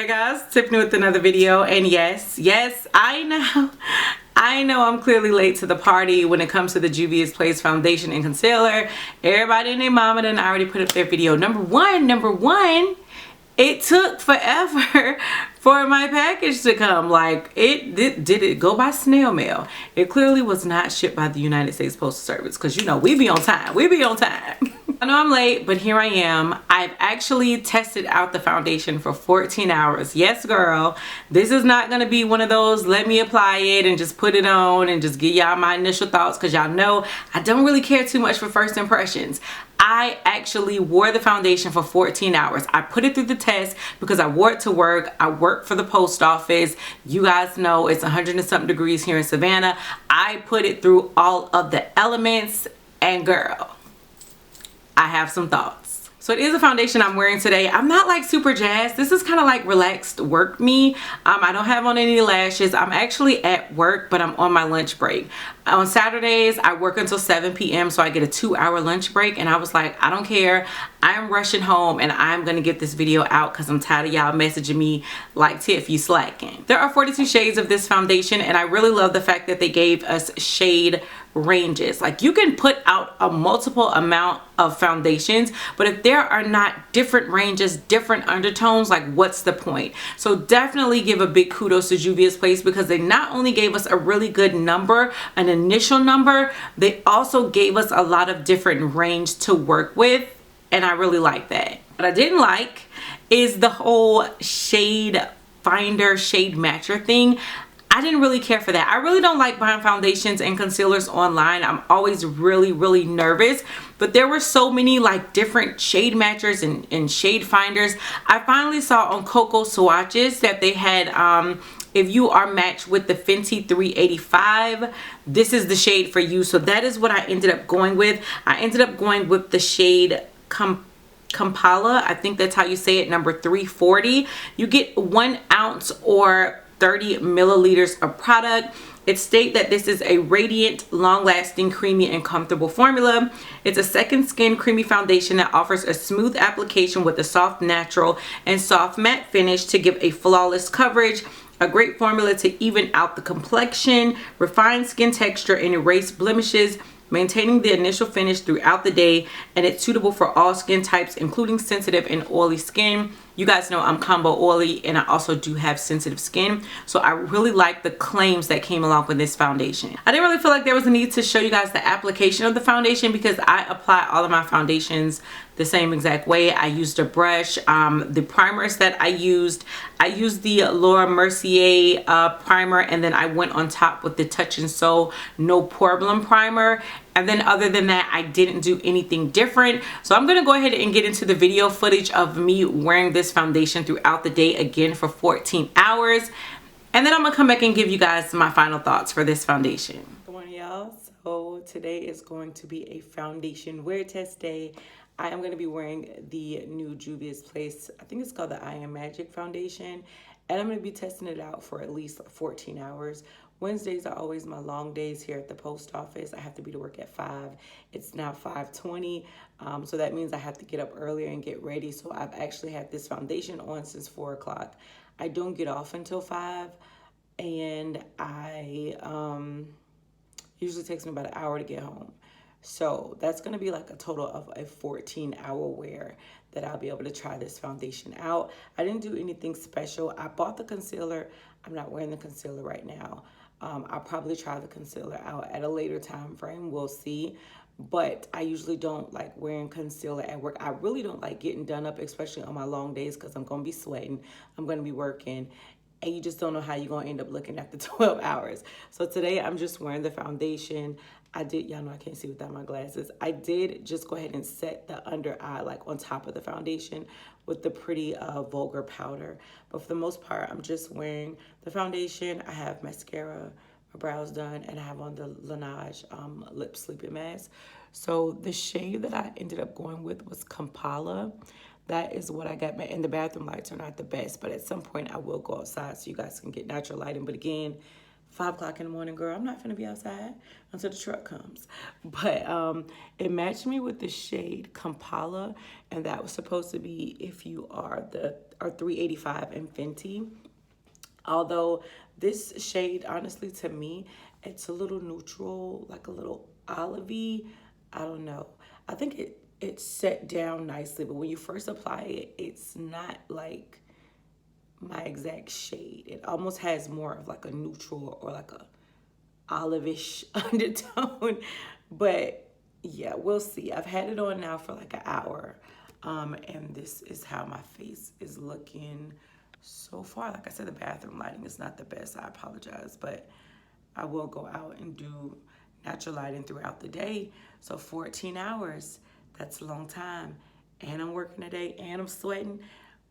Hey guys, Tiffany with another video, and yes, I know I'm clearly late to the party when it comes to the Juvias Place foundation and concealer. Everybody and their mama done already put up their video. Number one, it took forever for my package to come. Like, did it go by snail mail? It clearly was not shipped by the United States Postal Service, because you know we be on time. I know I'm late, but here I am. I've actually tested out the foundation for 14 hours. Yes, girl. This is not going to be one of those let me apply it and just put it on and just give y'all my initial thoughts, because y'all know I don't really care too much for first impressions. I actually wore the foundation for 14 hours. I put it through the test because I wore it to work. I work for the post office. You guys know it's 100 and something degrees here in Savannah. I put it through all of the elements, and girl, I have some thoughts. So it is a foundation I'm wearing today. I'm not like super jazzed. This is kind of like relaxed work me. I don't have on any lashes. I'm actually at work, but I'm on my lunch break. On Saturdays, I work until 7 p.m. so I get a 2-hour lunch break, and I was like, I don't care. I'm rushing home and I'm gonna get this video out because I'm tired of y'all messaging me like, Tiff, you slacking. There are 42 shades of this foundation, and I really love the fact that they gave us shade ranges. Like, you can put out a multiple amount of foundations, but if there are not different ranges, different undertones, like what's the point? So definitely give a big kudos to Juvias Place, because they not only gave us a really good number, an initial number, they also gave us a lot of different range to work with, and I really like that. What I didn't like is the whole shade finder, shade matcher thing. I didn't really care for that. I really don't like buying foundations and concealers online. I'm always really nervous, but there were so many like different shade matchers and shade finders. I finally saw on Coco Swatches that they had if you are matched with the Fenty 385, this is the shade for you. So that is what I ended up going with. I ended up going with the shade Kampala. I think that's how you say it, number 340. You get 1 ounce or 30 milliliters of product. It states that this is a radiant, long-lasting, creamy, and comfortable formula. It's a second skin creamy foundation that offers a smooth application with a soft natural and soft matte finish to give a flawless coverage. A great formula to even out the complexion, refine skin texture, and erase blemishes, maintaining the initial finish throughout the day. And it's suitable for all skin types, including sensitive and oily skin. You guys know I'm combo oily, and I also do have sensitive skin, so I really like the claims that came along with this foundation. I didn't really feel like there was a need to show you guys the application of the foundation, because I apply all of my foundations the same exact way. I used a brush. The primers that I used the Laura Mercier primer, and then I went on top with the Touch and Soul No Problem primer. And then other than that, I didn't do anything different. So I'm going to go ahead and get into the video footage of me wearing this foundation throughout the day again for 14 hours. And then I'm going to come back and give you guys my final thoughts for this foundation. Good morning, y'all. So today is going to be a foundation wear test day. I am going to be wearing the new Juvias Place, I think it's called the I Am Magic foundation. And I'm going to be testing it out for at least 14 hours. Wednesdays are always my long days here at the post office. I have to be to work at 5. It's now 5:20, so that means I have to get up earlier and get ready. So I've actually had this foundation on since 4 o'clock. I don't get off until 5, and usually takes me about an hour to get home. So that's going to be like a total of a 14-hour wear that I'll be able to try this foundation out. I didn't do anything special. I bought the concealer. I'm not wearing the concealer right now. I'll probably try the concealer out at a later time frame. We'll see. But I usually don't like wearing concealer at work. I really don't like getting done up, especially on my long days, because I'm going to be sweating. I'm going to be working. And you just don't know how you're going to end up looking after 12 hours. So today I'm just wearing the foundation. Y'all know I can't see without my glasses. I did just go ahead and set the under eye like on top of the foundation with the pretty Vulgar powder. But for the most part, I'm just wearing the foundation. I have mascara, my brows done, and I have on the Laneige lip sleeping mask. So the shade that I ended up going with was Kampala. That is what I got. And the bathroom lights are not the best, but at some point I will go outside so you guys can get natural lighting. But again, 5 o'clock in the morning, girl. I'm not gonna be outside until the truck comes. But it matched me with the shade Kampala, and that was supposed to be if you are the 385 in Fenty. Although this shade, honestly, to me, it's a little neutral, like a little olivey. I don't know. I think it's set down nicely, but when you first apply it, it's not like my exact shade. It almost has more of like a neutral or like a olive-ish undertone. But yeah, we'll see. I've had it on now for like an hour. And this is how my face is looking so far. Like I said, the bathroom lighting is not the best. I apologize, but I will go out and do natural lighting throughout the day. So 14 hours, that's a long time. And I'm working today and I'm sweating.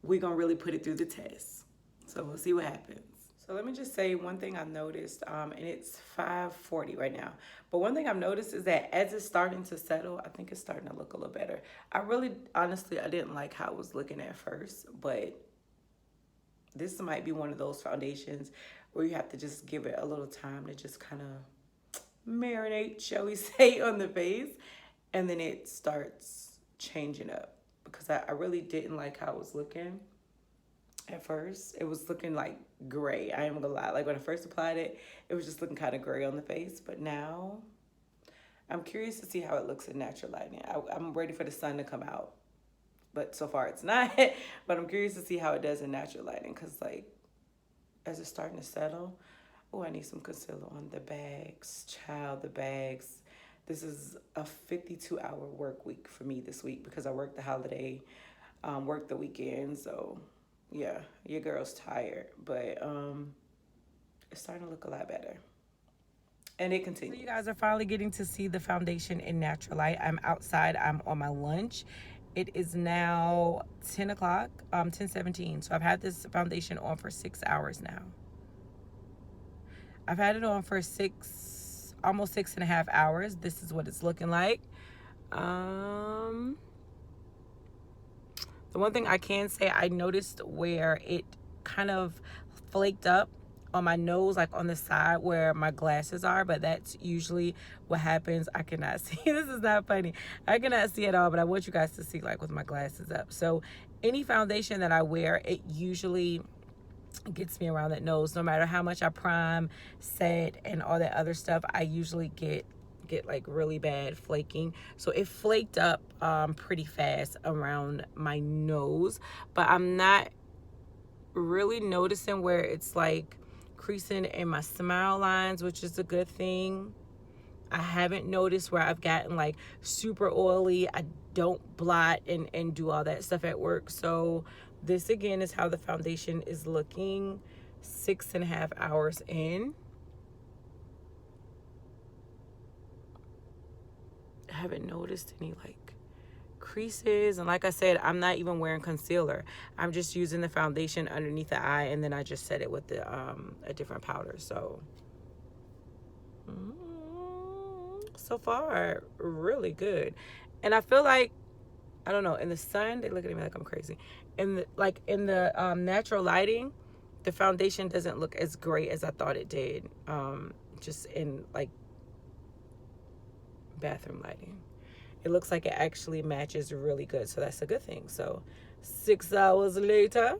We're gonna really put it through the test. So we'll see what happens. So let me just say one thing I've noticed, and it's 5:40 right now. But one thing I've noticed is that as it's starting to settle, I think it's starting to look a little better. I really, honestly, I didn't like how it was looking at first, but this might be one of those foundations where you have to just give it a little time to just kind of marinate, shall we say, on the face, and then it starts changing up, because I really didn't like how it was looking at first. It was looking like gray. I am gonna lie. Like when I first applied it, it was just looking kind of gray on the face. But now I'm curious to see how it looks in natural lighting. I'm ready for the sun to come out, but so far it's not. But I'm curious to see how it does in natural lighting, because like as it's starting to settle, oh, I need some concealer on the bags. Child, the bags. This is a 52-hour work week for me this week, because I worked the holiday, worked the weekend, so yeah, your girl's tired, but it's starting to look a lot better. And it continues. So you guys are finally getting to see the foundation in natural light. I'm outside. I'm on my lunch. It is now 10 o'clock, 10:17. So I've had this foundation on for 6 hours now. I've had it on for almost 6.5 hours. This is what it's looking like. The one thing I can say, I noticed where it kind of flaked up on my nose, like on the side where my glasses are, but that's usually what happens. I cannot see. This is not funny. I cannot see at all, but I want you guys to see like with my glasses up. So any foundation that I wear, it usually gets me around that nose. No matter how much I prime, set, and all that other stuff, I usually get like really bad flaking. So it flaked up pretty fast around my nose, but I'm not really noticing where it's like creasing in my smile lines, which is a good thing. I haven't noticed where I've gotten like super oily. I don't blot and do all that stuff at work. So this again is how the foundation is looking 6.5 hours in. I haven't noticed any like creases, and like I said, I'm not even wearing concealer. I'm just using the foundation underneath the eye, and then I just set it with the a different powder. So so far really good. And I feel like, I don't know, in the sun they look at me like I'm crazy. In the natural lighting, the foundation doesn't look as great as I thought it did. Just in like bathroom lighting, it looks like it actually matches really good, so that's a good thing. So 6 hours later,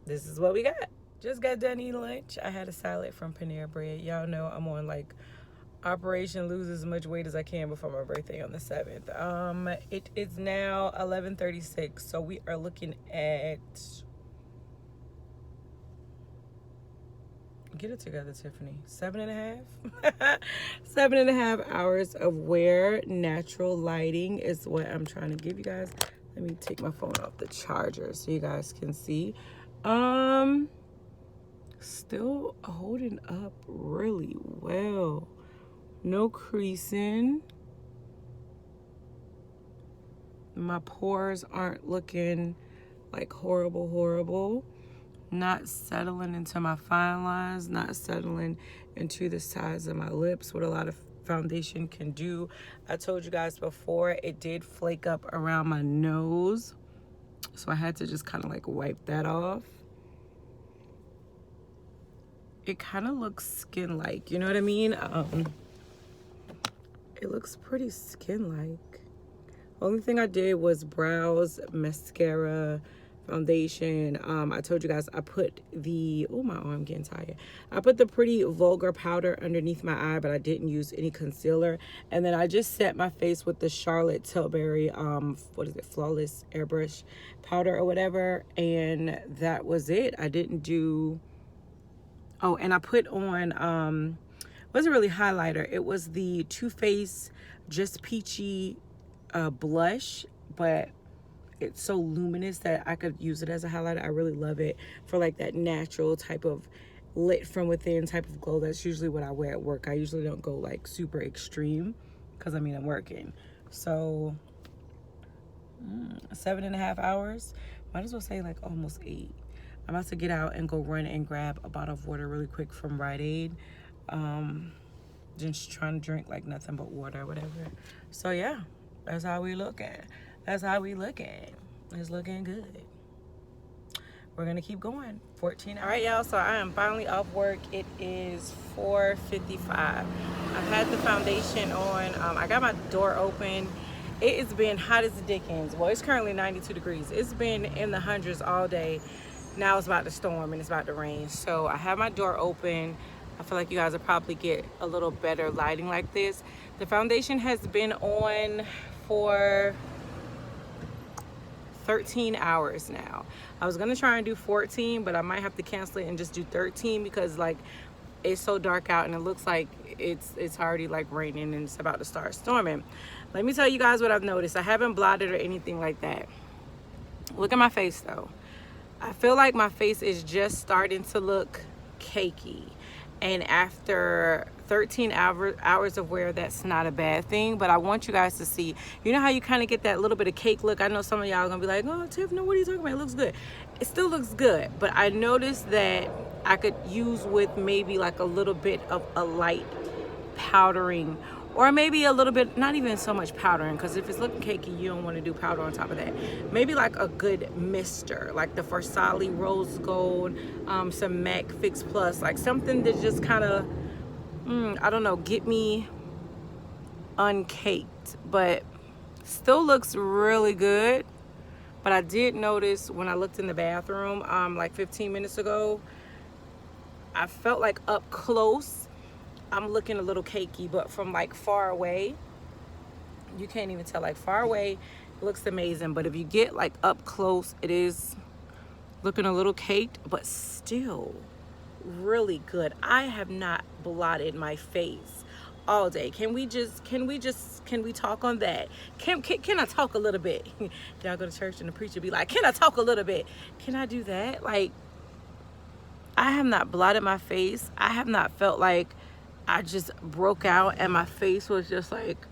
this is what we got. Just got done eating lunch. I had a salad from Panera Bread. Y'all know I'm on like Operation Lose as much weight as I can before my birthday on the 7th. It is now 11:36, so we are looking at, get it together, Tiffany, 7.5 7.5 hours of wear. Natural lighting is what I'm trying to give you guys. Let me take my phone off the charger so you guys can see. Still holding up really well. No creasing. My pores aren't looking like horrible. Not settling into my fine lines, not settling into the sides of my lips, what a lot of foundation can do. I told you guys before, it did flake up around my nose, so I had to just kind of like wipe that off. it kind of looks skin-like, you know what I mean? It looks pretty skin-like. Only thing I did was brows, mascara, foundation. I told you guys I put the, oh, my arm getting tired. I put the Pretty Vulgar powder underneath my eye, but I didn't use any concealer. And then I just set my face with the Charlotte Tilbury, what is it, Flawless Airbrush powder or whatever. And that was it. I didn't do, oh, and I put on, wasn't really highlighter. It was the Too Faced Just Peachy blush, but it's so luminous that I could use it as a highlighter. I really love it for like that natural type of lit from within type of glow. That's usually what I wear at work. I usually don't go like super extreme because I mean I'm working. So 7.5 hours, might as well say like almost 8. I'm about to get out and go run and grab a bottle of water really quick from Rite Aid. Just trying to drink like nothing but water or whatever. So yeah, that's how we look at it. That's how we look at it. It's looking good. We're gonna keep going. 14 hours. All right, y'all, so I am finally off work. It is 4:55. I've had the foundation on. I got my door open. It has been hot as the dickens. Well, it's currently 92 degrees. It's been in the hundreds all day. Now it's about to storm and it's about to rain. So I have my door open. I feel like you guys will probably get a little better lighting like this. The foundation has been on for 13 hours now. I was gonna try and do 14, but I might have to cancel it and just do 13 because like it's so dark out and it looks like it's already like raining and it's about to start storming. Let me tell you guys what I've noticed. I haven't blotted or anything like that. Look at my face though. I feel like my face is just starting to look cakey. And after 13 hours of wear, that's not a bad thing. But I want you guys to see, you know how you kind of get that little bit of cake look? I know some of y'all are gonna be like, oh, Tiff, no, what are you talking about? It looks good. It still looks good, but I noticed that I could use with maybe like a little bit of a light powdering, or maybe a little bit, not even so much powdering, because if it's looking cakey, you don't want to do powder on top of that. Maybe like a good mister, like the Versali Rose Gold, some MAC Fix Plus, like something that just kind of, I don't know, get me uncaked, but still looks really good. But I did notice when I looked in the bathroom like 15 minutes ago, I felt like up close I'm looking a little cakey, but from like far away you can't even tell. Like far away it looks amazing, but if you get like up close it is looking a little caked, but still really good. I have not blotted my face all day. Can we talk on that? Can I talk a little bit? Y'all go to church and the preacher be like, can I talk a little bit? Can I do that? Like, I have not blotted my face. I have not felt like I just broke out and my face was just like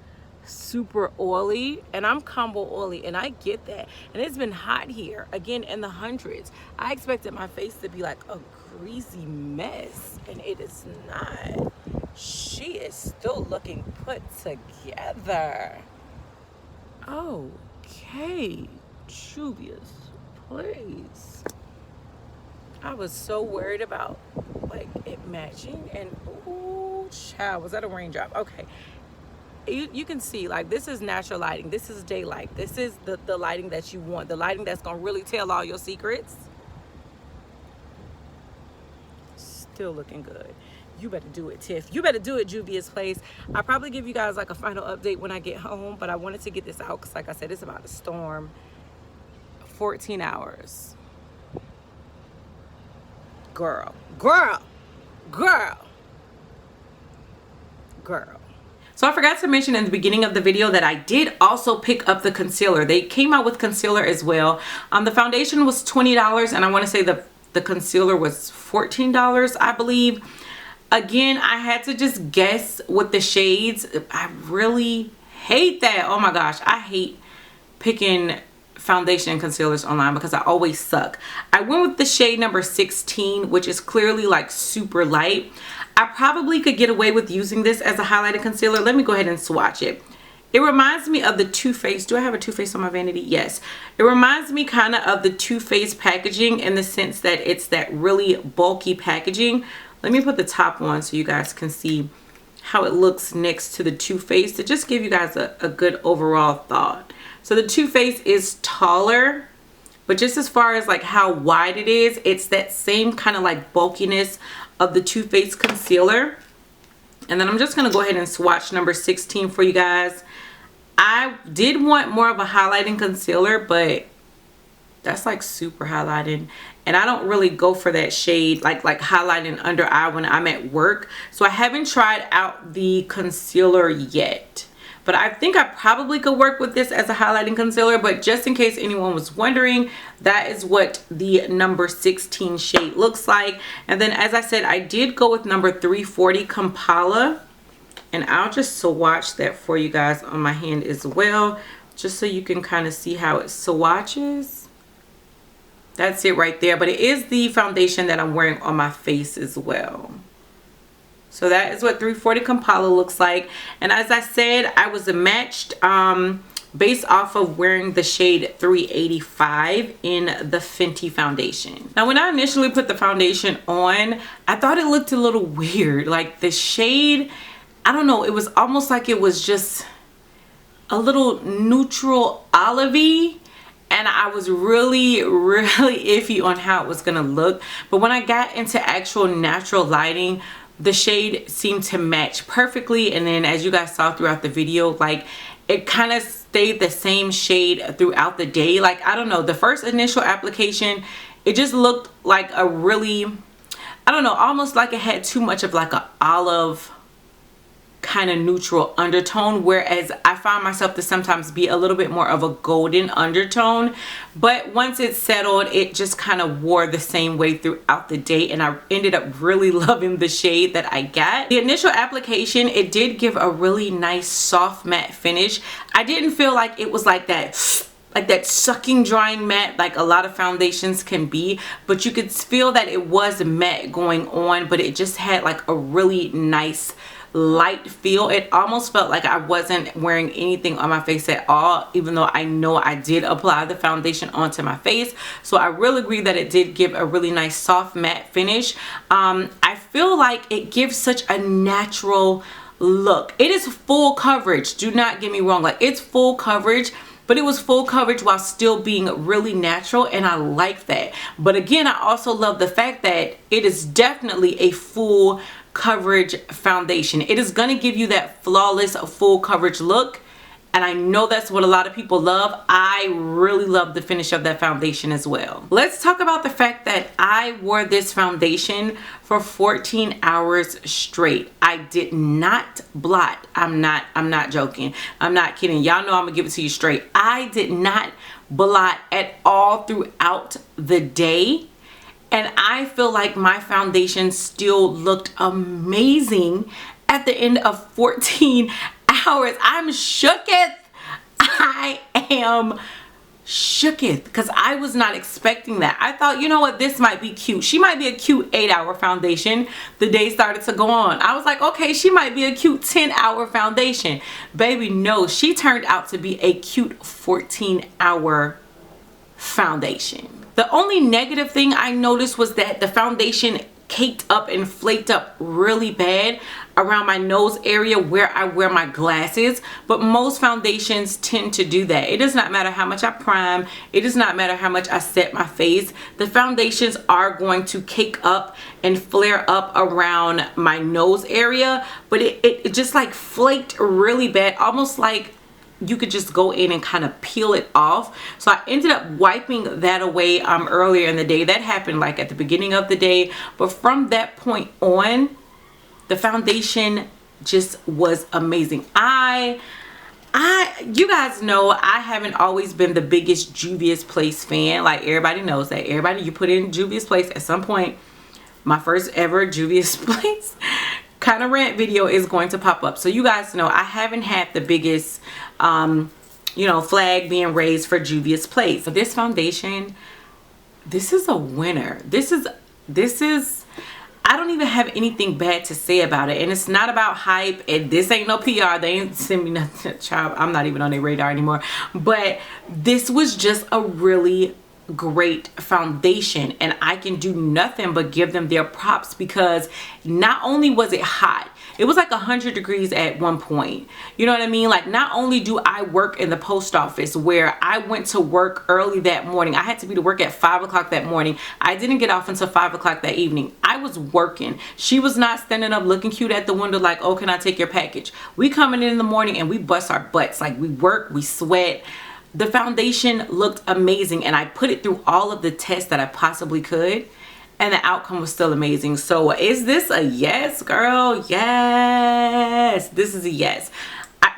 super oily, and I'm combo oily and I get that, and it's been hot here again in the hundreds. I expected my face to be like a greasy mess, and it is not. She is still looking put together. Okay, Juvias, please. I was so worried about like it matching, and ooh, child, was that a raindrop? Okay. You can see, like, this is natural lighting. This is daylight. This is the lighting that you want. The lighting that's gonna really tell all your secrets. Still looking good. You better do it, Tiff. You better do it, Juvia's Place. I'll probably give you guys like a final update when I get home, but I wanted to get this out because, like I said, it's about to storm. 14 hours. Girl. So I forgot to mention in the beginning of the video that I did also pick up the concealer. They came out with concealer as well. The foundation was $20, and I want to say the concealer was $14, I believe. Again, I had to just guess with the shades. I really hate that. Oh my gosh, I hate picking foundation and concealers online because I always suck. I went with the shade number 16, which is clearly like super light. I probably could get away with using this as a highlighted concealer. Let me go ahead and swatch it. It reminds me of the Too Faced. Do I have a Too Faced on my vanity? Yes. It reminds me kind of the Too Faced packaging in the sense that it's that really bulky packaging, Let me put the top on so you guys can see how it looks next to the Too Faced, to just give you guys a good overall thought. So the Too Faced is taller, but just as far as like how wide it is, it's that same kind of like bulkiness of the Too Faced concealer. And then I'm just going to go ahead and swatch number 16 for you guys. I did want more of a highlighting concealer, but that's like super highlighting, and I don't really go for that shade like highlighting under eye when I'm at work. So I haven't tried out the concealer yet, but I think I probably could work with this as a highlighting concealer. But just in case anyone was wondering, that is what the number 16 shade looks like. And then, as I said, I did go with number 340 Kampala, and I'll just swatch that for you guys on my hand as well, just so you can kind of see how it swatches. That's it right there. But it is the foundation that I'm wearing on my face as well. So that is what 340 Kampala looks like. And as I said, I was matched based off of wearing the shade 385 in the Fenty foundation. Now, when I initially put the foundation on, I thought it looked a little weird. Like the shade, I don't know, it was almost like it was just a little neutral olivey. And I was really iffy on how it was gonna look. But when I got into actual natural lighting, the shade seemed to match perfectly. And then, as you guys saw throughout the video, like it kind of stayed the same shade throughout the day. Like, I don't know, the first initial application, it just looked like a really, I don't know, almost like it had too much of like an olive kind of neutral undertone, whereas I find myself to sometimes be a little bit more of a golden undertone. But once it settled, it just kind of wore the same way throughout the day, and I ended up really loving the shade that I got. The initial application, it did give a really nice soft matte finish. I didn't feel like it was like that sucking drying matte like a lot of foundations can be, but you could feel that it was matte going on, but it just had like a really nice light feel. It almost felt like I wasn't wearing anything on my face at all, even though I know I did apply the foundation onto my face. So I really agree that it did give a really nice soft matte finish. I feel like it gives such a natural look. It is full coverage, do not get me wrong, like it's full coverage, but it was full coverage while still being really natural, and I like that. But again, I also love the fact that it is definitely a full coverage foundation. It is going to give you that flawless full coverage look, and I know that's what a lot of people love. I really love the finish of that foundation as well. Let's talk about the fact that I wore this foundation for 14 hours straight. I did not blot. I'm not joking. I'm not kidding. Y'all know I'm gonna give it to you straight. I did not blot at all throughout the day. And I feel like my foundation still looked amazing at the end of 14 hours. I'm shooketh. I am shooketh because I was not expecting that. I thought, you know what, this might be cute. She might be a cute 8-hour foundation. The day started to go on. I was like, okay, she might be a cute 10-hour foundation. Baby, no, she turned out to be a cute 14-hour foundation. The only negative thing I noticed was that the foundation caked up and flaked up really bad around my nose area where I wear my glasses. But most foundations tend to do that. It does not matter how much I prime. It does not matter how much I set my face. The foundations are going to cake up and flare up around my nose area. But it just like flaked really bad, almost like you could just go in and kind of peel it off. So I ended up wiping that away earlier in the day. That happened like at the beginning of the day, but from that point on, the foundation just was amazing. You guys know I haven't always been the biggest Juvia's Place fan. Like everybody knows that. Everybody, you put in Juvia's Place at some point, my first ever Juvia's Place kind of rant video is going to pop up. So you guys know I haven't had the biggest flag being raised for Juvia's Place. So this foundation, this is a winner. This is I don't even have anything bad to say about it, and it's not about hype, and this ain't no PR. They ain't send me nothing. Child, I'm not even on their radar anymore. But this was just a really great foundation, and I can do nothing but give them their props, because not only was it hot, it was like 100 degrees at one point. You know what I mean? Like, not only do I work in the post office, where I went to work early that morning. I had to be to work at 5 o'clock that morning. I didn't get off until 5 o'clock that evening. I was working. She was not standing up looking cute at the window like, oh, can I take your package? We coming in the morning and we bust our butts. Like, we work, we sweat. The foundation looked amazing, and I put it through all of the tests that I possibly could, and the outcome was still amazing. So is this a yes, girl? Yes, this is a yes.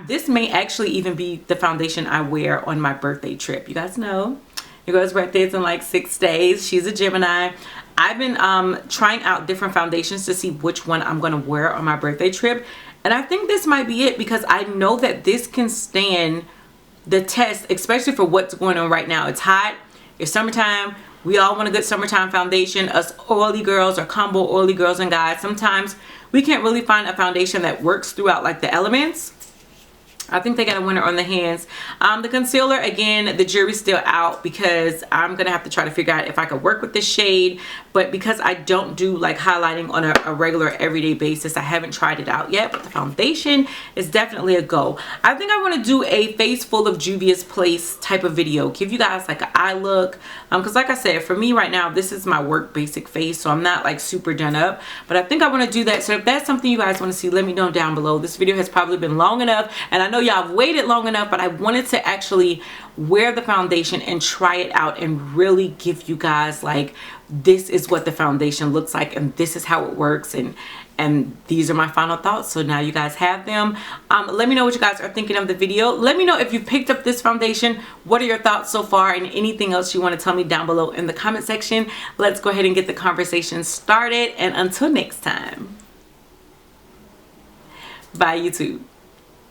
This may actually even be the foundation I wear on my birthday trip. You guys know your girl's birthday is in like 6 days. She's a Gemini. I've been trying out different foundations to see which one I'm going to wear on my birthday trip, and I think this might be it, because I know that this can stand the test, especially for what's going on right now. It's hot, it's summertime. We all want a good summertime foundation. Us oily girls or combo oily girls and guys, sometimes we can't really find a foundation that works throughout like the elements. I think they got a winner on the hands. The concealer, again, the jury's still out, because I'm gonna have to try to figure out if I could work with this shade. But because I don't do like highlighting on a regular everyday basis, I haven't tried it out yet. But the foundation is definitely a go. I think I want to do a face full of Juvia's Place type of video, give you guys like an eye look, because like I said, for me right now, this is my work basic face, so I'm not like super done up. But I think I want to do that. So if that's something you guys want to see, let me know down below. This video has probably been long enough, and I know y'all have waited long enough, but I wanted to actually wear the foundation and try it out and really give you guys like, this is what the foundation looks like, and this is how it works, and these are my final thoughts. So now you guys have them. Let me know what you guys are thinking of the video. Let me know if you picked up this foundation. What are your thoughts so far, and anything else you want to tell me down below in the comment section. Let's go ahead and get the conversation started, and until next time, bye YouTube.